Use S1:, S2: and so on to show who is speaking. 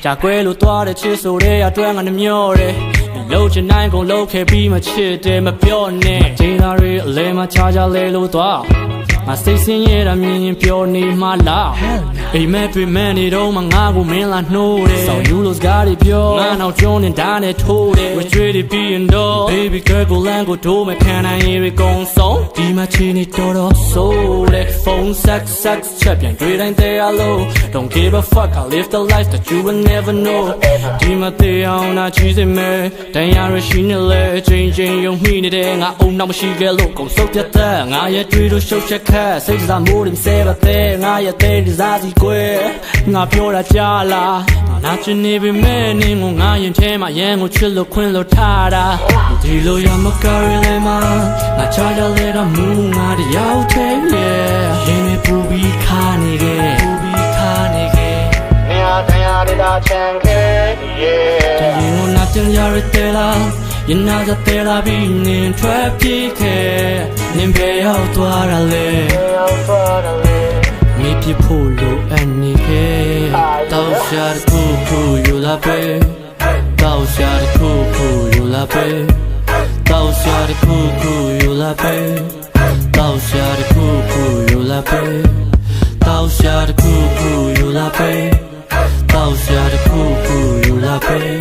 S1: ကြာကွဲလို့သွားတဲ့ချစ်ဆိုတဲ့အတွင်းကနေမျောတယ်လုံးချင်နိုင်ကုန်လုံးခဲ့ပြီးမှချစ်တယ်မပြောနဲ့ဒေတာတွေအလဲမှာခြားခြားလဲလို့သွားငါစိတ်ဆင်းရဲတာမြင်ရင်ပြောနေမှလားအိမ်မက်တွေမန်နေတော့မှငါကိုမင်းလာနှိုးတယ်ဆောင်ယူလို့စကားတွေပြောငါနောက်ကျွန်းနေတာနဲ့ထိုးတယ် Restricted ပြီးရင်တော့ Baby girl ကိုလမ်းကိုထိုးမယ်ခံနိုင်ရည်ကုန်ဆုံးဒီမှာချီနေတော်တော်ဆိုးတယ် Phone sex ချက်ပြန်တွေ့တိုင်းတရားလို့ Don't give a fuck I live the life that you will never know ဒီမှာတရားအောင်နာချီးစင်မယ်တန်ရာရရှိနေလေအချိန်ချင်းယုံမိနေတဲ့ငါအုံနောက်မရှိခဲ့လို့ကုန်စုပ်ပြတ်တဲ့ငါရဲ့တွေ့လို့ရှုပ်ချက်ခက်စိတ်စားမိုးရင်ဆဲပါတဲ့ငါရဲ့တဲ့ဒီစားစီကွယ်ငါပြောတာကြားလားနာချင်နေပြီမဲ့နင်းကိုငါရင်ထဲမှာရန်ကိုချစ်လို့ခွင့်လို့ထားတာဒီလိုရမကရလေမှာငါချားရလေတော့မူငါတယောက်တည်းရင်နဲ့ပူပြီးခါနေခဲ့နေရာတရားရတာချန်ခဲ့တရင်ကိုနာတင်ရတဲ့လားရင်နာကြတဲ့လားပြီးနင်းထွက်ပြေးခဲ့နင်းပဲရောက်သွားတာလေမေပြဖို့လိုအပ်နေခဲ့တောက်ရှာတစ်ခုခုယူလာပဲတောက်ရှာတစ်ခုခုယူလာပဲတောက်ရှာတစ်ခုခုယူလာပဲတောက်ရှာတစ်ခုခုယူလာပဲတောက်ရှာတစ်ခုခုယူလာပဲတောက်ရှာတစ်ခုခုယူလာပဲ